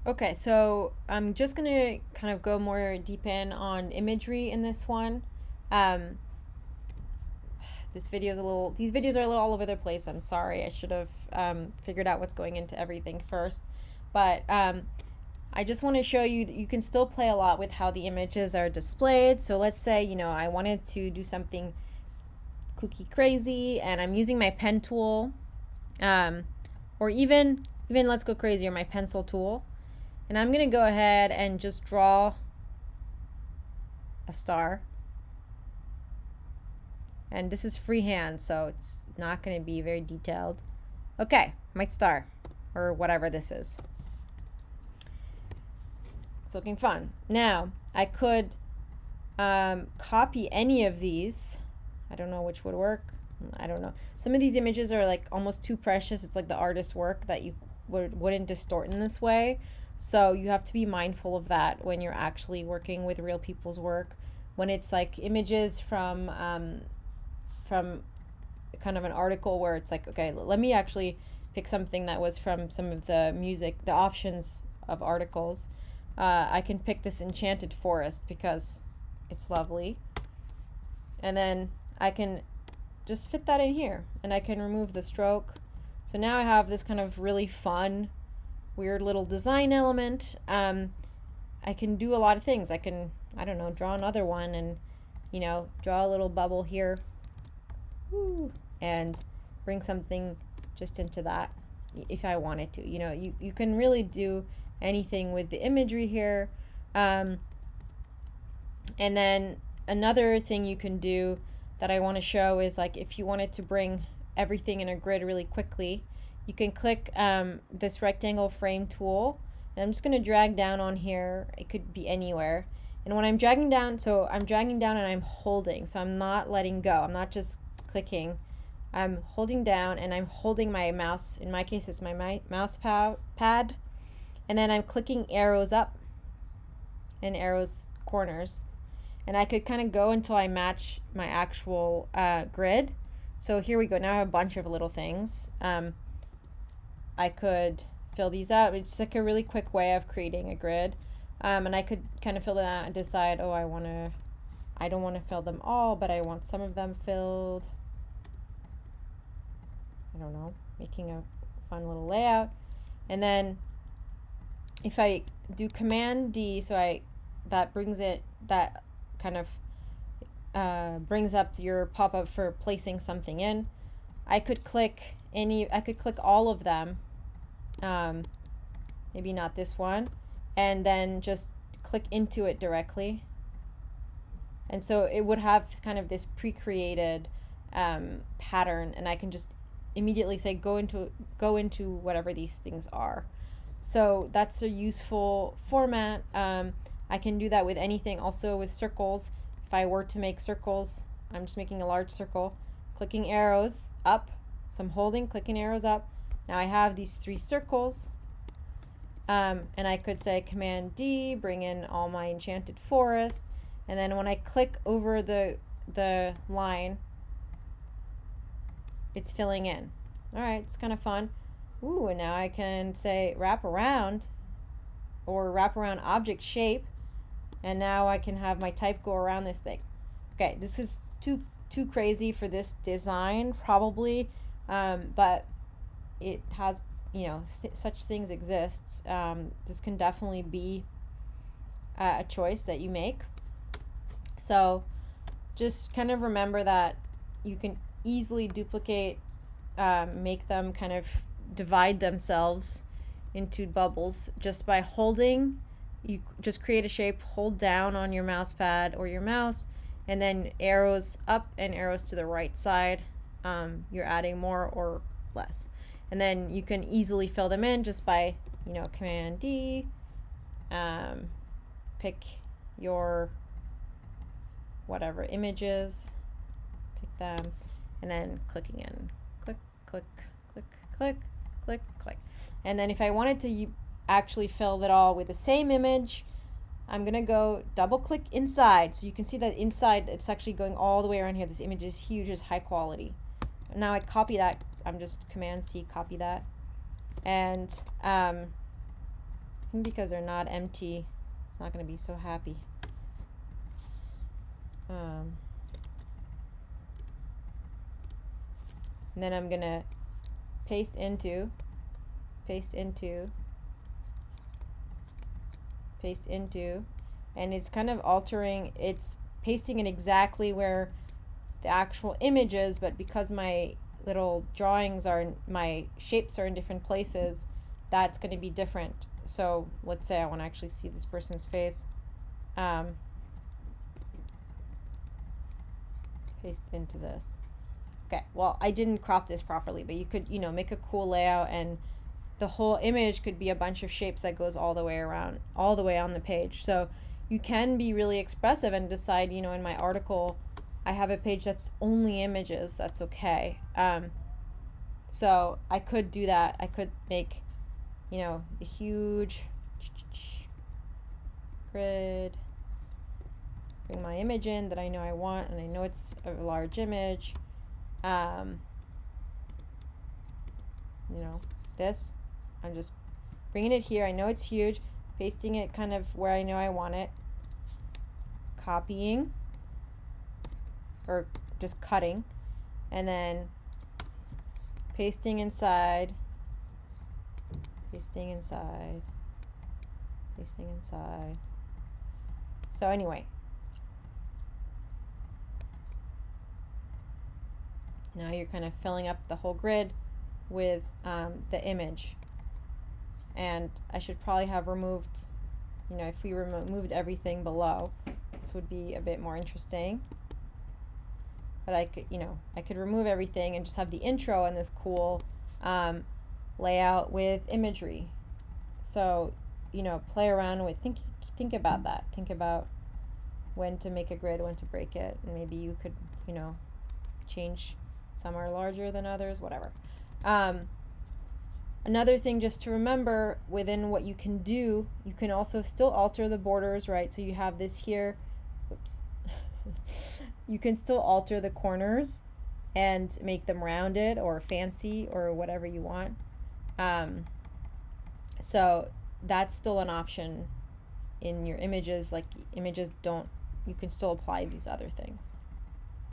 Okay, so I'm just gonna kind of go more deep in on imagery in this one. Um, these videos are a little all over the place. I'm sorry. I should have figured out what's going into everything first. But I just want to show you that you can still play a lot with how the images are displayed. So let's say, I wanted to do something kooky crazy and I'm using my pen tool, um, or even let's go crazier, my pencil tool. And I'm going to go ahead and just draw a star. And this is freehand, so it's not going to be very detailed. Okay, my star, or whatever this is. It's looking fun. Now, I could copy any of these. I don't know which would work. I don't know. Some of these images are like almost too precious. It's like the artist's work that you wouldn't distort in this way. So you have to be mindful of that when you're actually working with real people's work. When it's like images from kind of an article where it's like, okay, let me actually pick something that was from some of the music, the options of articles. I can pick this enchanted forest because it's lovely. And then I can just fit that in here and I can remove the stroke. So now I have this kind of really fun, weird little design element. I can do a lot of things. I can, I don't know, draw another one and, draw a little bubble here. Woo, and bring something just into that if I wanted to. You can really do anything with the imagery here. And then another thing you can do that I want to show is like if you wanted to bring everything in a grid really quickly, you can click this rectangle frame tool. And I'm just going to drag down on here. It could be anywhere. And when I'm dragging down, so I'm dragging down and I'm holding. So I'm not letting go. I'm not just clicking. I'm holding down and I'm holding my mouse. In my case, it's my mouse pad. And then I'm clicking arrows up and arrows corners. And I could kind of go until I match my actual grid. So here we go. Now I have a bunch of little things. I could fill these out. It's like a really quick way of creating a grid. And I could kind of fill it out and decide, oh, I don't want to fill them all, but I want some of them filled. I don't know, making a fun little layout. And then if I do Command D, so that brings up your pop-up for placing something in. I could click all of them, maybe not this one, and then just click into it directly. And so it would have kind of this pre-created pattern, and I can just immediately say go into whatever these things are. So that's a useful format. I can do that with anything, also with circles. If I were to make circles, I'm just making a large circle, clicking arrows up. So I'm holding, clicking arrows up. Now I have these 3 circles. And I could say Command D, bring in all my enchanted forest. And then when I click over the line, it's filling in. All right, it's kind of fun. Ooh, and now I can say wrap around or wrap around object shape. And now I can have my type go around this thing. Okay, this is too crazy for this design probably, but it has, such things exist. This can definitely be a choice that you make. So just kind of remember that you can easily duplicate, make them kind of divide themselves into bubbles just by holding. You just create a shape, hold down on your mouse pad or your mouse, and then arrows up and arrows to the right side. You're adding more or less. And then you can easily fill them in just by, Command D, pick your whatever images, pick them, and then clicking in. Click, click, click, click, click, click. And then if I wanted to actually fill it all with the same image, I'm going to go double click inside. So you can see that inside it's actually going all the way around here. This image is huge, it's high quality. Now I copy that. I'm just Command C, copy that. And I think because they're not empty, it's not going to be so happy. And then I'm going to paste into, and it's kind of altering, it's pasting it exactly where the actual image is, but because my little drawings my shapes are in different places, that's going to be different. So let's say I want to actually see this person's face. Paste into this. Okay, well, I didn't crop this properly, but you could, make a cool layout, and the whole image could be a bunch of shapes that goes all the way around, all the way on the page. So you can be really expressive and decide, in my article, I have a page that's only images. That's okay. So I could do that. I could make, a huge grid, bring my image in that I know I want, and I know it's a large image. This, I'm just bringing it here. I know it's huge, pasting it kind of where I know I want it, copying, or just cutting, and then pasting inside, pasting inside. So anyway, now you're kind of filling up the whole grid with the image. And I should probably have removed, if we removed everything below, this would be a bit more interesting. But I could remove everything and just have the intro and this cool layout with imagery. So, play around with, think about that. Think about when to make a grid, when to break it, and maybe you could, change, some are larger than others, whatever. Another thing just to remember within what you can do, you can also still alter the borders, right? So you have this here, whoops. You can still alter the corners and make them rounded or fancy or whatever you want. So that's still an option in your images. Like images you can still apply these other things.